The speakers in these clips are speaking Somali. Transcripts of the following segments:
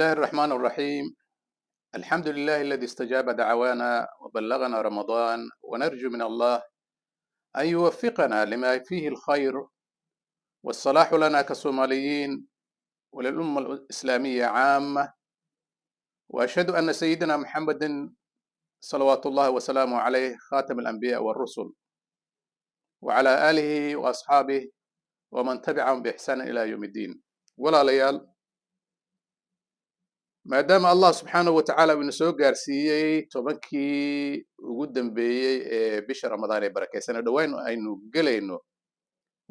الله الرحمن الرحيم. الحمد لله الذي استجاب دعوانا وبلغنا رمضان، ونرجو من الله أن يوفقنا لما فيه الخير والصلاح لنا كصوماليين وللأمة الإسلامية عامة. وأشهد أن سيدنا محمد صلوات الله وسلامه عليه خاتم الأنبياء والرسل، وعلى آله وأصحابه ومن تبعهم بإحسان إلى يوم الدين. ولا ليال maadaama allah subxaanahu watacaala uu ina soo gaarsiiyey tobankii ugu dambeeyey ee bisha ramadaan ee barakeysan dhowaan aynu gelayno,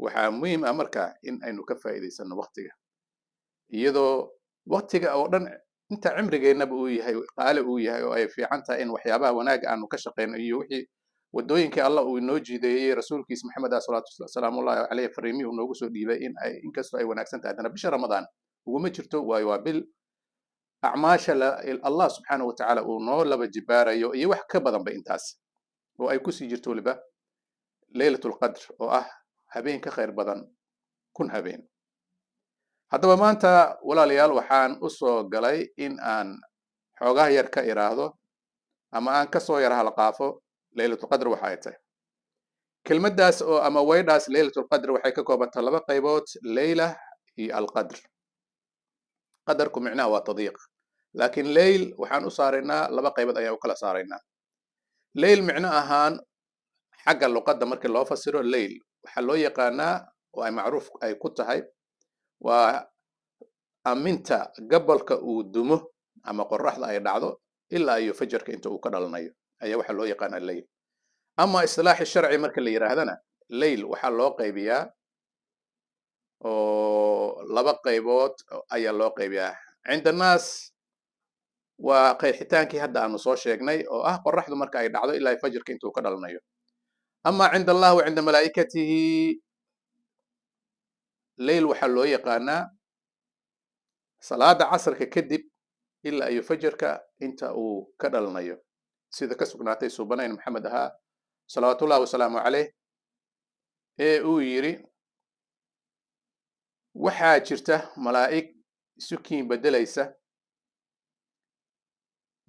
waxaa muhiim ah marka in aynu ka faa'iidaysano waqtiga, iyadoo waqtiga oo dhan inta cimrigeennaba uu yahay qaali uu yahay oo ay fiican tahay in waxyaabaha wanaaga aanu ka shaqeyno iyo wixii wadooyinkii allah uu inoo jiideeyey rasuulkiisa maxamed salaamullahi caleyh fariimihii uu noogu soo dhiibay in ay inkastoo ay wanaagsan tahay haddana bisha ramadaan uguma jirto, waayo waa bil acmaasha allah subxaanahu watacaala uu noo laba jibaarayo iyo wax ka badanba intaas, oo ay kusii jirto waliba leylatulqadr oo ah habeen ka khayr badan kun habeen. haddaba maanta walaalayaal waxaan u soo galay in aan xoogaha yar ka iraahdo ama aan kasoo yar halqaafo leylatulqadr waxa ay tahay. kelmaddaas oo ama weydhaas leylatulqadr waxay ka koobantaa laba qaybood, leyla iyo alqadr. qadarku micnaha waa tadyiiq, laakiin leyl waxaan u saaraynaa laba qaybood ayaan u kala saaraynaa. leyl micno ahaan xagga luqadda markii loo fasiro leyl waxaa loo yaqaanaa oo ay macruuf ay ku tahay waa aminta gabolka uu dumo ama qoraxda ay dhacdo ilaa iyo fajarka inta uu ka dhalanayo ayaa waxaa loo yaqaanaa leyl. ama isilaaxi sharci marka la yidhaahdana leyl waxaa loo qaybiyaa oo laba qaybood ayaa loo qaybiyaa. cinda annaas waa qeexitaankii hadda aanu soo sheegnay oo ah qoraxdu marka ay dhacdo ilaa fajrka intuu ka dhalanayo. ama cinda allah wa cinda malaa'ikatihi leyl waxaa loo yaqaanaa salaada casrka kadib ilaa iyo fajarka inta uu ka dhalanayo, sida ka sugnaatay suubanayn maxamed ahaa salawaatullahi wasalaamu caleyh ee uu yidhi waxaa jirta malaa'ig isu kiin bedelaysa,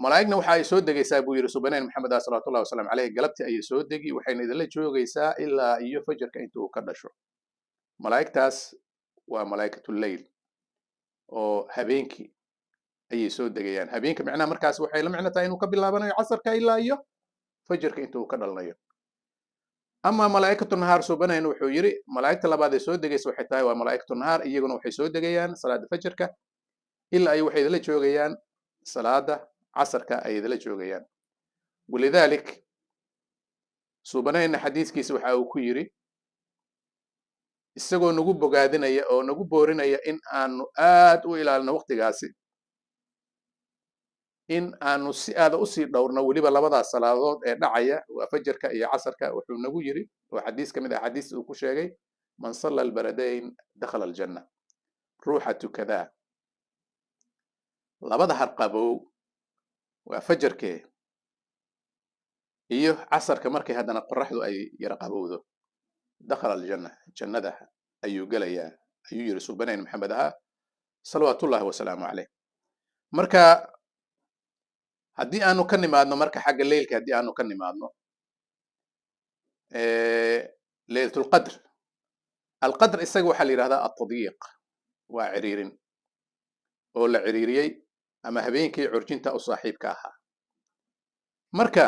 malaa'igna waxa ay soo degaysaa buu yidhi subanayn maxamed ah salawatullahi wasalaamu caleyh, galabtii ayay soo degi waxayna idinla joogaysaa ilaa iyo fajarka inta uu ka dhasho. malaa'igtaas waa malaa'ikatuleyl oo habeenkii ayay soo degayaan. habeenka micnaha markaas waxay la micno tahay inuu ka bilaabanayo casarka ilaa iyo fajarka inta uu ka dhalanayo. ama malaa'ikatu nahaar subanayn wuxuu yidhi malaa'igta labaad ee soo degaysa waxay tahay waa malaa'ikatu nahaar, iyaguna waxay soo degayaan salaada fajarka ilaa ay waxay idinla joogayaan salaada casarka ay idinla joogayaan. walidalik subanayna xadiiskiisa waxa uu ku yidhi isagoo nagu bogaadinaya oo nagu boorinaya in aanu aad u ilaalino waqtigaasi, in aanu si aada usii dhowrno weliba labadaas salaadood ee dhacaya waa fajarka iyo casarka. wuxuu nagu yidhi oo xadiis ka mid ah xadiis uu ku sheegay man salla albaradayn dakhala aljanna, ruuxa tukadaa labada harqabow waa fajarkee iyo casarka markay haddana qoraxdu ay yara qabowdo, dakhala aljanna, jannada ayuu gelayaa ayuu yidhi subanayn maxamed ahaa salawaatullahi wasalaamu caleyh. marka haddii aanu ka nimaadno marka xagga leylka haddii aanu ka nimaadno leylatulqadr, alqadr isaga waxaa la yidhahdaa altadyiiq, waa ciriirin oo la ciriiriyey ama habeenkii curjinta u saaxiibka ahaa. marka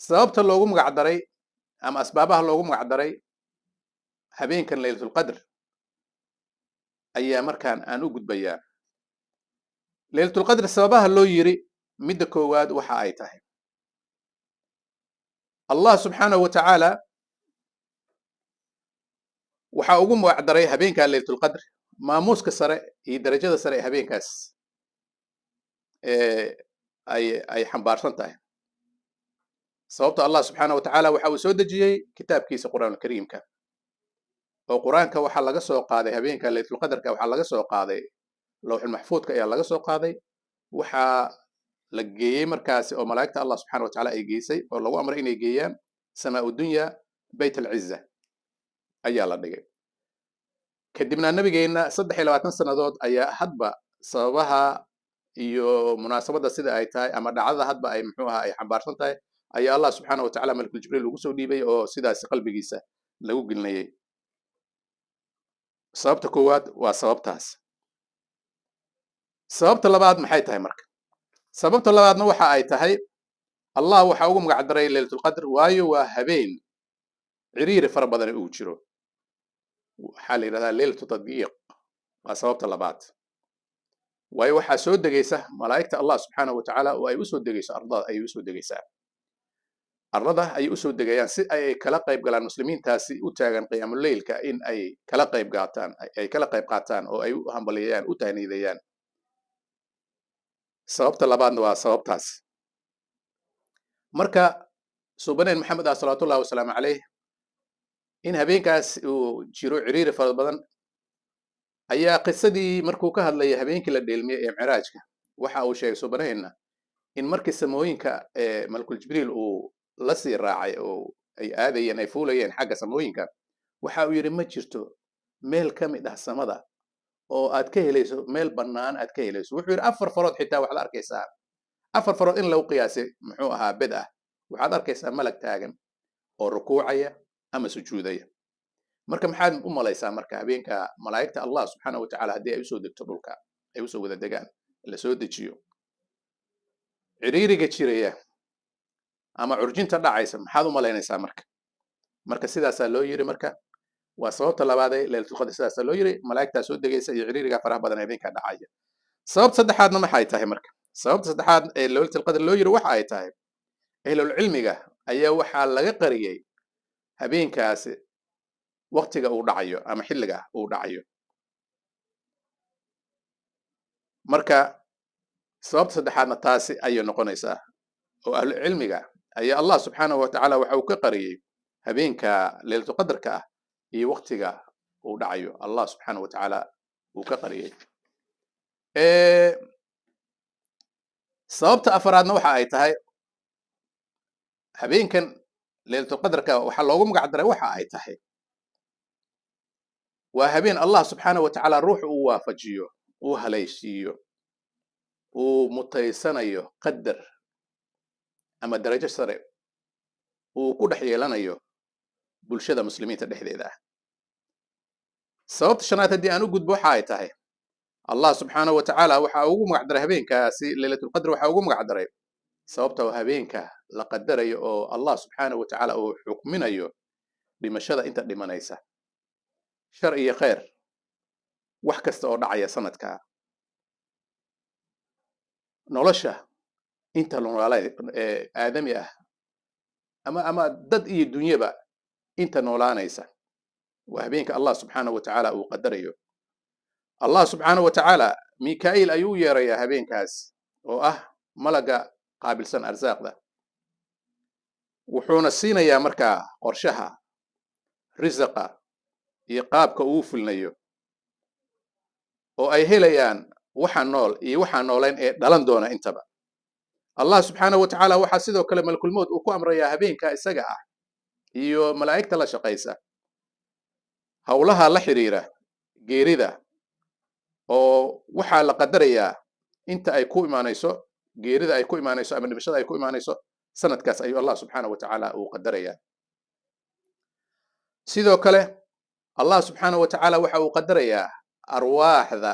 sababta loogu magacdaray ama asbaabaha loogu magacdaray habeenkan leylatulqadr ayaa markaan aan u gudbayaa. leylatulqadr sababaha loo yiri midda koowaad waxa ay tahay allah subxaanahu watacaala waxa ugu magacdaray habeenka leylatulqadr maamuuska sare iyo darajada sare ee habeenkaas ay xambaarsan tahay. sababta allah subxaanahu watacaala waxa uu soo dejiyey kitaabkiisa qur'aanulkariimka, oo qur-aanka waxaa laga soo qaaday habeenka leylatulqadrka waxaa laga soo qaaday lawxul maxfuudka ayaa laga soo qaaday, waxaa la geeyey markaasi oo malaa'igta allah subxaanahu watacaala ay geysay oo lagu amray inay geeyaan samaa dunya bayt alciza ayaa la dhigay. kadibna nabigeenna 23 sannadood ayaa hadba sababaha iyo munaasabada sida ay tahay ama dhacdada hadba ay muxuu ahaa ay xambaarsan tahay ayaa allah subxaana wa tacaala malakul jibriil ugu soo dhiibay oo sidaasi qalbigiisa lagu gelinayay. sababta koowaad waa sababtaas. sababta labaad maxay tahay marka? sababta labaadna waxa ay tahay allah waxa ugu magac daray laylatulqadr waayo waa habeen ciriiri fara badan uu jiro, waxaa la yidhahdaa leylatu tadyiiq. waa sababta labaad, waayo waxaa soo degaysa malaa'igta allah subxaana wa tacaala oo ay usoo degayso ardada ayay usoo degaysaa, arlada ayay usoo degayaan si ay kala qayb galaan muslimiintaasi u taagan qiyaamuleylka in ay kala qayb qaataan oo ay u hambaliyayaan, u tahniidayaan. sababta labaadna waa sababtaas. marka suubaneen maxamed ah salawaatullahi wasalaamu calayh in habeenkaas uu jiro ciriiri fara badan ayaa qisadii markuu ka hadlayay habeenkii la dheelmiyey ee micraajka waxa uu sheegay suubaneenna in markii samooyinka malakul jibriil uu la sii raacay oo ay aadayeen, ay fuulayeen xagga samooyinka, waxa uu yidhi ma jirto meel ka mid ah samada oo aad ka helayso meel bannaan aad ka helayso. wuxuu yidhi 4 farood xitaa waxaad arkaysaa, 4 farood in lagu qiyaasay muxuu ahaa bed ah, waxaad arkaysaa malag taagan oo rukuucaya ama sujuudaya. marka maxaad u malaysaa marka habeenka malaa'igta allah subxaana wa tacaala haddii ay usoo degto dhulka, ay usoo wada degaan, la soo dejiyo, ciriiriga jiraya ama curjinta dhacaysa, maxaad u malaynaysaa marka? marka sidaasaa loo yiri. marka waa sababta labaad ee laylatulqadr, sidaasaa loo yiri, malaa'igtaa soo degaysa iyo ciriiriga faraha badan habeenka dhacaya. sababta saddexaadna maxay tahay marka? sababta saddexaad ee laylatulqadr loo yiri waxa ay tahay ahlul cilmiga ayaa waxaa laga qariyay habeenkaasi waqtiga uu dhacayo ama xilliga uu dhacayo. marka sababta saddexaadna taasi ayay noqonaysaa oo ahlu cilmiga ayaa allah subxaanahu wa tacaala waxa uu ka qariyay habeenka laylatulqadrka ah iyo waqtiga uu dhacayo, allah subxaanahu wa tacaala uu ka qariyay. sababta afaraadna waxa ay tahay habeenkan laylatulqadrka waxaa loogu magac daray waxa ay tahay waa habeen allah subxaanahu wa tacaala ruux uu waafajiyo, uu halaysiiyo, uu mutaysanayo qadar ama darajo sare uu ku dhex yeelanayo bulshada muslimiinta dhexdeeda ah. sababta shanaad haddii aan u gudbo waxa ay tahay allah subxaanahu wa tacaala waxa ugu magac daray habeenkaasi laylatulqadr, waxa ugu magac daray sababta oo habeenka la qadarayo oo allah subxaanahu wa tacaala uu xukminayo dhimashada inta dhimanaysa, shar iyo khayr, wax kasta oo dhacaya sanadka, nolosha inta noolaalay aadami ah ama dad iyo dunyaba inta noolaanaysa, waa habeenka allah subxaanahu wa tacaala uu qadarayo. allah subxaanahu wa tacaala mika'iil ayuu u yeerayaa habeenkaas oo ah malaga qaabilsan arsaaqda, wuxuuna siinayaa markaa qorshaha risaqa iyo qaabka uu fulinayo, oo ay helayaan waxa nool iyo waxa noolayn ee dhalan doona intaba. allah subxaanahu wa tacaala waxaa sidoo kale malakul mawt uu ku amrayaa habeenka isaga ah iyo malaa'igta la shaqaysa howlaha la xiriira geerida, oo waxaa la qadarayaa inta ay ku imaanayso geerida, ay ku imaanayso ama dhimashada ay ku imaanayso sanadkaas ayuu allah subxaanahu wa tacaala uu qadarayaa. sidoo kale allah subxaanahu wa tacaala waxa uu qadarayaa arwaaxda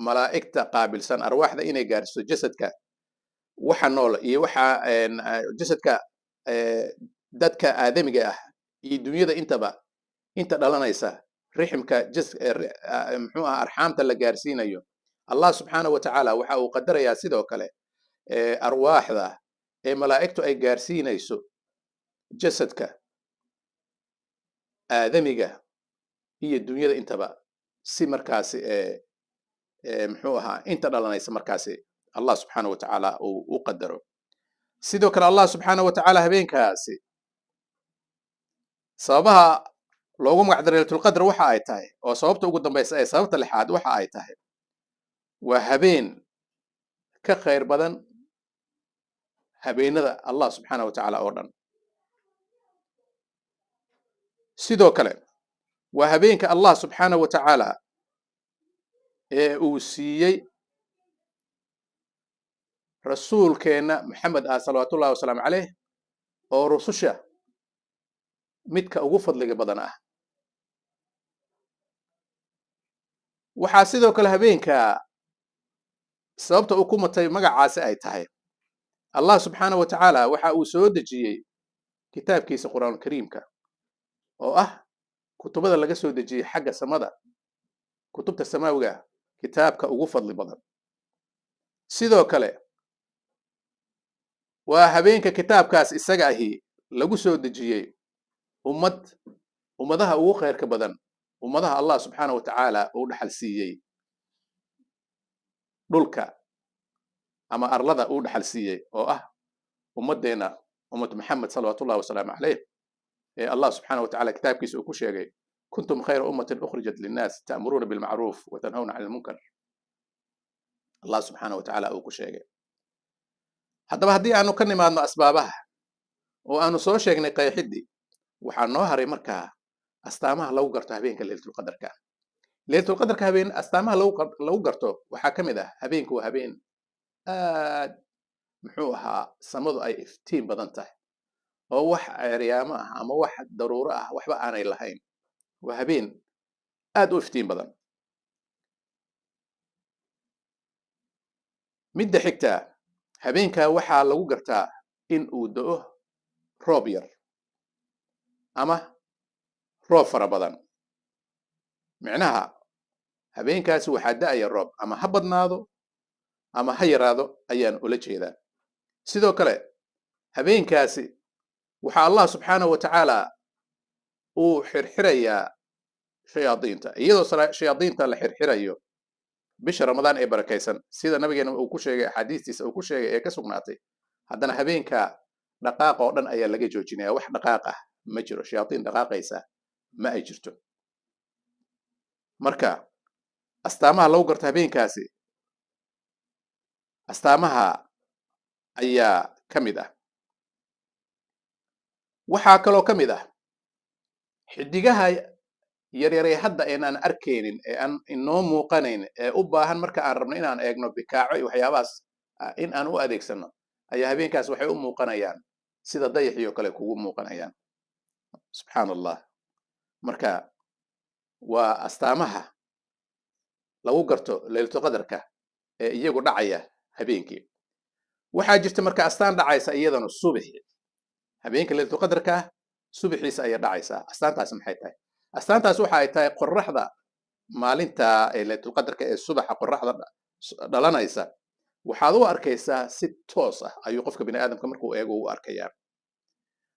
malaa'igta qaabilsan, arwaaxda inay gaarsiiso jasadka waxa nool iyo waxa jasadka dadka aadamiga ah iyo dunyada intaba inta dhalanaysa, riximka muxuu ahaa arxaamta la gaarsiinayo. allah subxaanahu wa tacaala waxa uu qadarayaa sidoo kale arwaaxda ee malaa'igtu ay gaarsiinayso jasadka aadamiga iyo dunyada intaba, si markaasi muxuu ahaa inta dhalanaysa markaasi allah subxaanahu wa tacaala uu u qadaro. sidoo kale allah subxaanahu wa tacaala habeenkaasi sababaha loogu magac daray laylatulqadr waxa ay tahay, oo sababta ugu dambaysa ee sababta lixaad waxa ay tahay waa habeen ka khayr badan habeenada allah subxaanahu wa tacaala oo dhan. sidoo kale waa habeenka allah subxaanahu wa tacaala ee uu siiyey rasuulkeena maxamed ah salawaatullahi wasalaamu caleyh oo rususha midka ugu fadliga badan ah. waxaa sidoo kale habeenka sababta uu ku matay magacaasi ay tahay allah subxaanahu wa tacaala waxa uu soo dejiyey kitaabkiisa qur'aan kariimka oo ah kutubada laga soo dejiyey xagga samada, kutubta samaawiga kitaabka ugu fadli badan. sidoo kale waa habeenka kitaabkaas isaga ahi lagu soo dejiyey ummadaha ugu khayrka badan, ummadaha allah subxaanahu wa tacaala uu dhaxal siiyey dhulka ama arlada uu dhaxal siiyey oo ah ummadeena ummad maxamed salawaatullahi wasalaamu caleyh ee allah subxaanahu wa tacaala kitaabkiisa uu ku sheegay kuntum khayra ummatin ukhrijat linnaas ta'muruuna bilmacruuf wa tanhawna cani lmunkar. allah subxaanahu wa tacaala uu ku sheegay. haddaba haddii aanu ka nimaadno asbaabaha oo aanu soo sheegnay qeexidii, waxaa noo haray markaa astaamaha lagu garto habeenka leylatulqadarka. leylatulqadarka habeen astaamaha lagu garto waxaa ka mid ah habeenku waa habeen aad muxuu ahaa samadu ay iftiin badan tahay oo wax ceeryaamo ah ama wax daruuro ah waxba aanay lahayn. waa habeen aad u iftiin badan. midda xigta habeenka waxaa lagu gartaa in uu da'o roob yar ama roob fara badan. micnaha habeenkaasi waxaa da'aya roob ama ha badnaado ama ha yaraado ayaan ula jeedaa. sidoo kale habeenkaasi waxaa allah subxaanahu wa tacaala uu xirxirayaa shayaadiinta, iyadoo shayaadiinta la xirxirayo bisha ramadaan ee barakaysan sida nabigeena uu ku sheegay axaadiistiisa uu ku sheegay ee ka sugnaatay. haddana habeenka dhaqaaq oo dhan ayaa laga joojinaya, wax dhaqaaq ah ma jiro, shayaadiin dhaqaaqaysa ma ay jirto. marka astaamaha lagu garto habeenkaasi astaamaha ayaa ka mid ah. waxaa kaloo ka mid ah xidigaha yaryaree hadda aan arkaynin ee aan inoo muuqanayn ee u baahan marka aan rabno inaan eegno bikaaco iyo waxyaabahaas in aan u adeegsano ayaa habeenkaas waxay u muuqanayaan sida dayaxii oo kale kugu muuqanayaan. subxaan allah. marka waa astaamaha lagu garto leylatulqadarka ee iyagu dhacaya habeenkii. waxaa jirta marka astaan dhacaysa iyadana subaxi. habeenka leylatulqadarka subaxiisa ayaa dhacaysa. astaantaas maxay tahay? astaantaas waxa ay tahay qoraxda maalinta ee leylatulqadarka ee subaxa qoraxda dhalanaysa waxaad u arkaysaa si toos ah ayuu qofka bini aadamka markuu eego u arkayaa.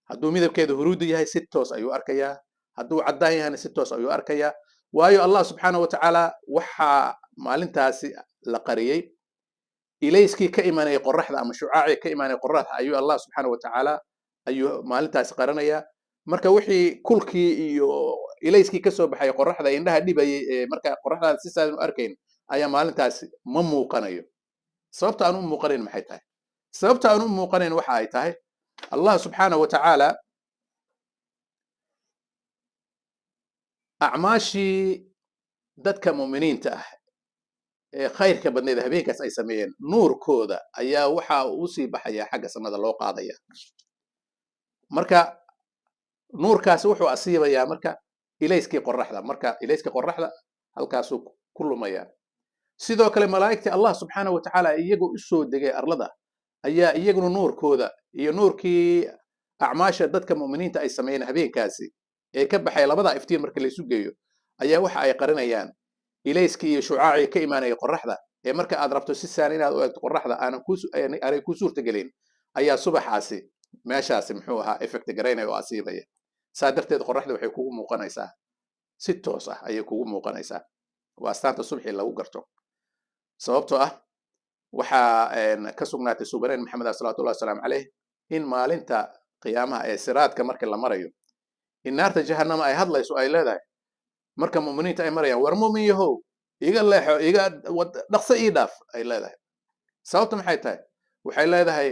hadduu midabkeedu huruudi yahay si toos ayuu arkayaa, hadduu caddaan yahayna si toos ayuu arkayaa. waayo allah subxaanahu wa tacaala waxaa maalintaasi la qariyey ilayskii ka imanayay qoraxda ama shucaacii ka imanayay qoraxda ayuu allah subxaanahu wa tacaala ayuu maalintaasi qaranayaa. marka wixii kulkii iyo ilayskii ka soo baxay qoraxda indhaha dhibayay ee marka qoraxdaada si saadan u arkayn ayaa maalintaasi ma muuqanayo. sababta aan u muuqanayn maxay tahay? sababta aan u muuqanayn waxa ay tahay allah subxaanahu wa tacaala acmaashii dadka mu'miniinta ah ee khayrka badneed habeenkaas ay sameeyeen nuurkooda ayaa waxa uu usii baxaya xagga samada loo qaadaya. marka nuurkaasi wuxuu asiibayaa marka ilayskii qoraxda, marka ilayskii qoraxda halkaasuu ku lumaya. sidoo kale malaa'igtii allah subxaanahu wa tacaala iyagoo u soo degay arlada ayaa iyaguna nuurkooda iyo nuurkii acmaasha dadka mu'miniinta ay sameeyeen habeenkaasi ee ka baxay labada iftiin marka la isu geeyo ayaa waxa ay qarinayaan ilayskii iyo shucaacii ka imaanayay qoraxda ee marka aad rabto si saan inaad u eegto qoraxda aanay ku suurtagelin ayaa subaxaasi meeshaasi muxuu ahaa effect garaynaya oo asiibaya. saa darteed qoraxda waxay kugu muuqanaysaa si toos ah ayay kugu muuqanaysaa. waa astaanta subxii lagu garto. sababtoo ah waxaa ka sugnaatay subaneen maxamed salawaatullahi wasalaamu caleyh in maalinta qiyaamaha ee siraadka marka la marayo in naarta jahannama ay hadlayso ay leedahay marka mu'miniinta ay marayaan war mu'min yahow iga leexo iga dhaqso ii dhaaf ay leedahay. sababta maxay tahay? waxay leedahay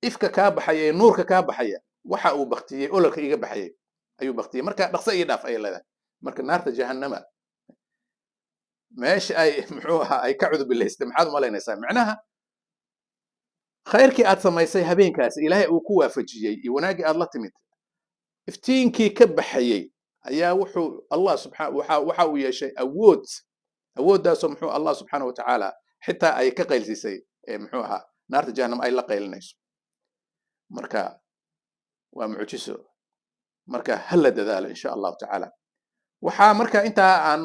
ifka kaa baxaya ee nuurka kaa baxaya waxa uu baktiyey ololka iga baxayay ayuu baktiyey, marka dhaqso ii dhaaf ay leedahay. marka naarta jahannama meesha ay muxuu ahaa ay ka cudubilaystay maxaad u malaynaysaa? micnaha khayrkii aad samaysay habeenkaas ilaahay uu ku waafajiyey iyo wanaagii aad la timid iftiinkii ka baxayey ayaa wuxuu allah waxa uu yeeshay awooddaasoo muxuu allah subxaana wa tacaala xitaa ay ka qaylsiisay muxuu ahaa naarta jahannam ay la qaylinayso marka waa mucjiso marka hala dadaalo insha allahu tacaala waxaa marka intaa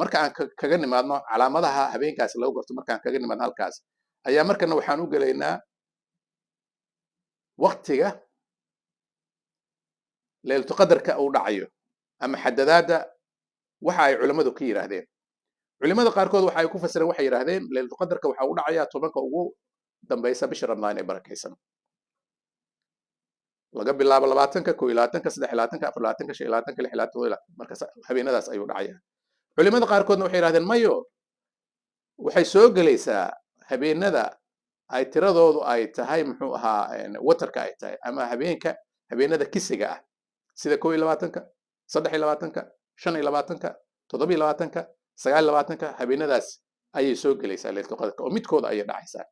marka aan kaga nimaadno calaamadaha habeenkaas lagu garto markaan kaga nimaadno halkaas ayaa markana waxaan u gelaynaa waqtiga leylatu qadarka uu dhacayo ama xadadaada waxa ay culimmadu ka yiraahdeen culimmada qaarkood waxa ay ku fasireen waxay yiraahdeen leylatu qadarka waxa uu dhacayaa tobanka ugu dambaysa bisha ramadaan ee barakaysan laga bilaabo 20ka 21ka 23ka 24ka 25ka 26ka marka habeenadaas ayuu dhacayaa culimmada qaarkoodna waxay yiraahdeen mayo waxay soo galaysaa habeenada ay tiradoodu ay tahay muxuu ahaa watarka ay tahay ama habeenada kisiga ah sida 21ka 23ka 25ka 27ka 29ka habeenadaas ayay soo galaysaa leylatu qadarka oo midkooda ayay dhacaysaa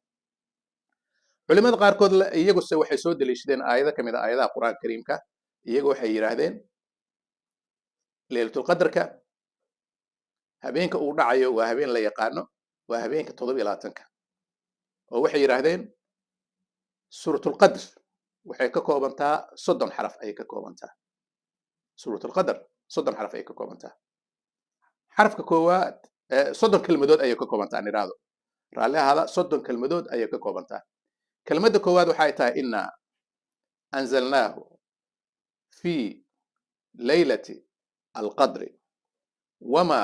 culimada qaarkood iyagu waxay soo daliishadeen aayado kamid ah aayadaha quraanka kariimka iyagu waxay yiraahdeen leylatu qadarka habeenka uu dhacayo waa habeen la yaqaano waa habeenka 27ka oo waxay yiraahdeen suuratul qadr waxay ka koobantaa 30 xaraf ayay ka koobantaa suuratul qadr 30 xaraf ayay ka koobantaa xarafka koowaad 30 kelmadood ayay ka koobantaa niraado raalli ahada 30 kelmadood ayay ka koobantaa kelmadda koowaad waxay tahay inna anzalnaahu fi laylati alqadri wama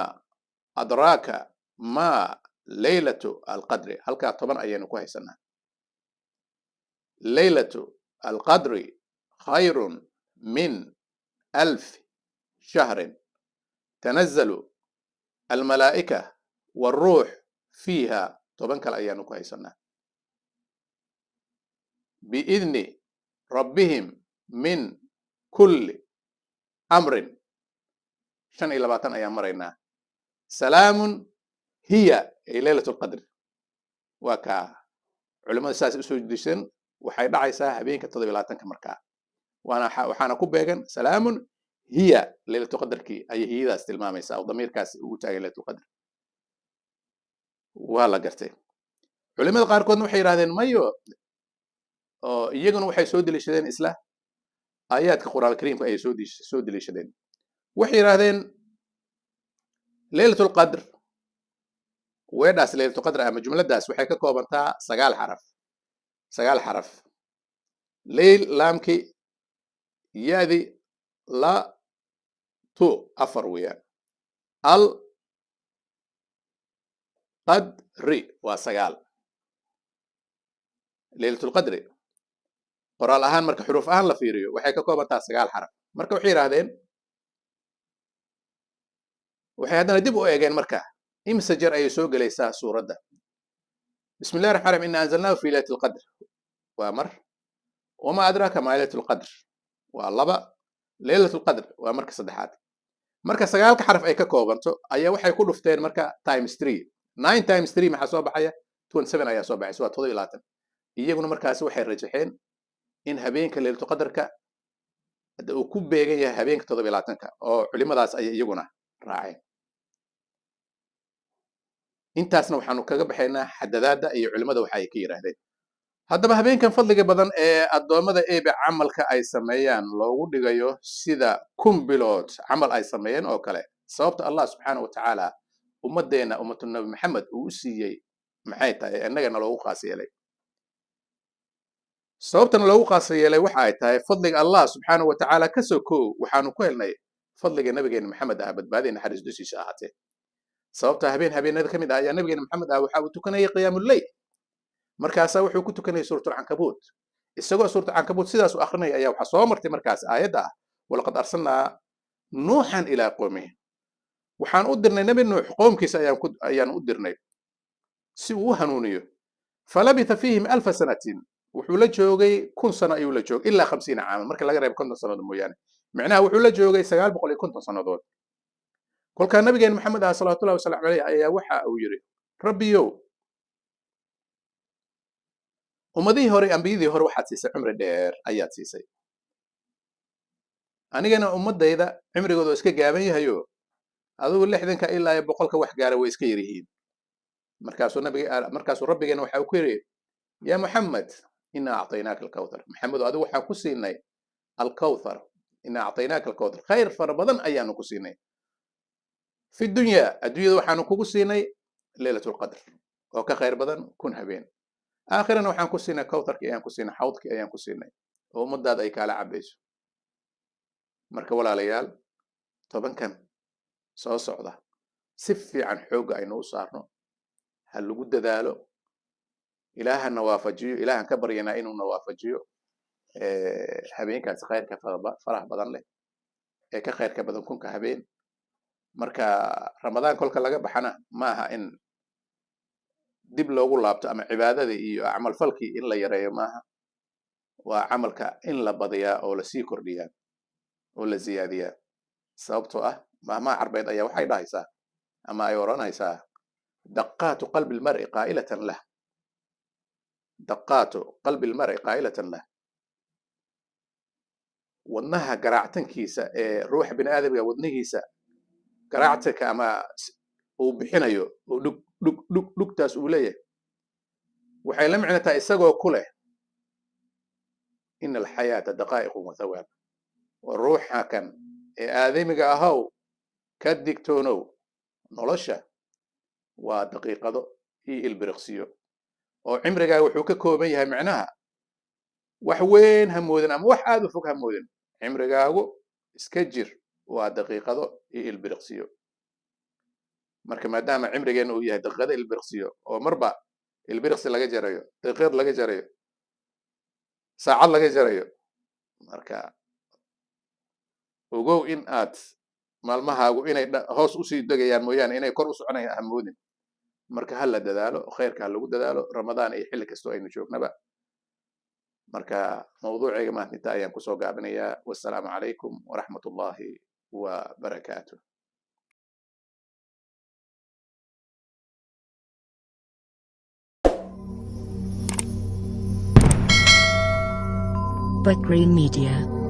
adraaka ma laylatu alqadri halkaa 10 ayaynu ku haysanaa laylatu alqadri khayrun min 1000 shahrin tanazzalu almalaa'ika والروح فيها 10 kale ayaanu ku haysanaa بإذن ربهم من كل أمر 25 أيام مرينا سلام هي ليلة القدر وكا علماء الساس أسوديشن وحي دعيسا هبينك تضبيلاتن كمركا وحانا كوبيغن سلام هي ليلة القدر كي أي هي ذا استلماميسا وضمير كاس وتاقي ليلة القدر وهلا قرتي علماء قاركون وحي رادين مايو iyaguna waxay soo daliishadeen isla aayaadka quraanka kariimka ay soo daliishadeen waxay yiraahdeen leelatul qadr weedaas leelatul qadr ama jumladaas waxay ka koobantaa 9 xaraf leyl laamki yaadi la tu afar weeyaan al qadri waa 9 leelatul qadri qoraal ahaan marka xuruuf ahaan la fiiriyo waxay ka koobantaa 9 xaraf marka waxay yiraahdeen waxay hadana dib u eegeen marka imsa jeer ay soo galaysaa suuradda bismillaahir rahmaanir rahiim inna anzalnaahu fi laylatil qadr waa mar wama adraaka ma laylatul qadr waa laba laylatul qadr waa marka saddexaad marka 9 xaraf ay ka koobanto ayaa waxay ku dhufteen marka times 3 9 times 3 maxaa soo baxaya 27 ayaa soo baxaysa waa 27 iyaguna markaas waxay rajaxeen in habeenka leylatu qadarka uu ku beegan yahay habeenka 27ka oo culimadaas ay iyaguna raaceen intaasna waxaanu kaga baxaynaa xadadaada iyo culimada waxa ay ka yiraahdeen haddaba habeenkan fadliga badan ee adoomada eebe camalka ay sameeyaan loogu dhigayo sida kumbilood camal ay sameeyeen oo kale sababta allah subhanahu wa ta'ala ummadeena ummatu nabi maxamed uu siiyay maxay tahay annagana loogu qaas yeelay sababtan loogu qaas yeelay waxa ay tahay fadliga allah subhanahu wa ta'ala ka soo koow waxaanu ku helnay fadliga nabigeena maxamed ah badbaadina xariis dusiisa ahaatee sababta habeenada kamid ah ayaa nabigeena maxamed ah waxa uu tukanayay qiyaamul layl markaas wuxuu ku tukanayay suuratul ankabut isagoo suuratul ankabut sidaas u akhrinay ayaa waxa soo martay markaas aayada walaqad arsalnaa nuuhan ila qawmihi waxaan u dirnay nabi nuux qoomkiisa ayaan u dirnay si uu hanuuniyo falabitha fihim 1000 sanatin wuxuu la joogay 1000 sano ayuu la joogay ilaa 50 caam marka laga reebo 50 sanadood mooyaane macnaha wuxuu la joogay 950 sanadood kolka nabigeena maxamed ah sallallahu alayhi wasallam ayaa waxa uu yiri rabbiyo ummadihii hore ambiyadii hore waxaad siisay cumri dheer ayaad siisay anigana ummadayda cimrigooda iska gaaban yahayo adigu 60 ilaa 100 wax gaara way iska yaryihiin markaasuu rabbigeena waxa uu ku yiri ya muhammad inna a'taynaaka al-kawthar muhammad adigu waxa ku siinay al-kawthar inna a'taynaaka al-kawthar khayr farabadan ayaanu ku siinay fi dunya adduunyada waxaanu kugu siinay laylatul qadr oo ka khayr badan kun habeen aakhirana waxaan ku siinay kawtharka ayaan ku siinay xawdka ayaan ku siinay oo ummadaada ay kala cabayso marka walaalayaal tobankan soo socda si fiican xooga aynu u saarno hal lagu dadaalo ilaahana waafajiyo ilaahan ka baryana inuu na waafajiyo habeenkaas khayrka farax badan leh ee ka khayrka badan kunka habeen marka ramadaan kolka laga baxana maaha in dib loogu laabto ama cibaadada iyo amal falki in la yareeyo maaha waa amalka in la badiyaa oo la sii kordhiyaa oo la ziyaadiyaa sababtoo ah mahma carbeed ayaa waxay dhahaysaa ama ay oranaysaa daqaatu qalbi almar'i qaa'ilatan lah daqaatu qalbi almar'i qaa'ilatan lah wadnaha garaactankiisa ee ruuxa bini aadamka wadnihiisa garaactanka ama uu bixinayo oo dhugtaas uu leeyahay waxay la micno tahay isagoo ku leh in alxayaata daqaa'iqun wa thawaab ruuxa kan ee aadamiga ahaw ka digtoonow nolosha waa daqiiqado iyo ilbiriqsiyo oo cimrigaaga wuxuu ka kooban yahay macnaha wax weyn ha moodin ama wax aad u fog ha moodin cimrigaagu iska jir waa daqiiqado iyo ilbiriqsiyo marka maadaama cimrigeena uu yahay daqiiqado ilbiriqsiyo oo marba ilbiriqsi laga jarayo daqiiqad laga jarayo saacad laga jarayo marka ogow in aad maalmahaagu inay hoos u sii degayaan mooyaan inay kor u soconayaan ha moodin marka hal la dadaalo khayrka lagu dadaalo ramadaan iyo xilli kasto aynu joognaba marka mawduuciga maanta ayaan kusoo gaabinayaa wassalaamu calaykum waraxmatullaahi wa barakaatuh But Green Media.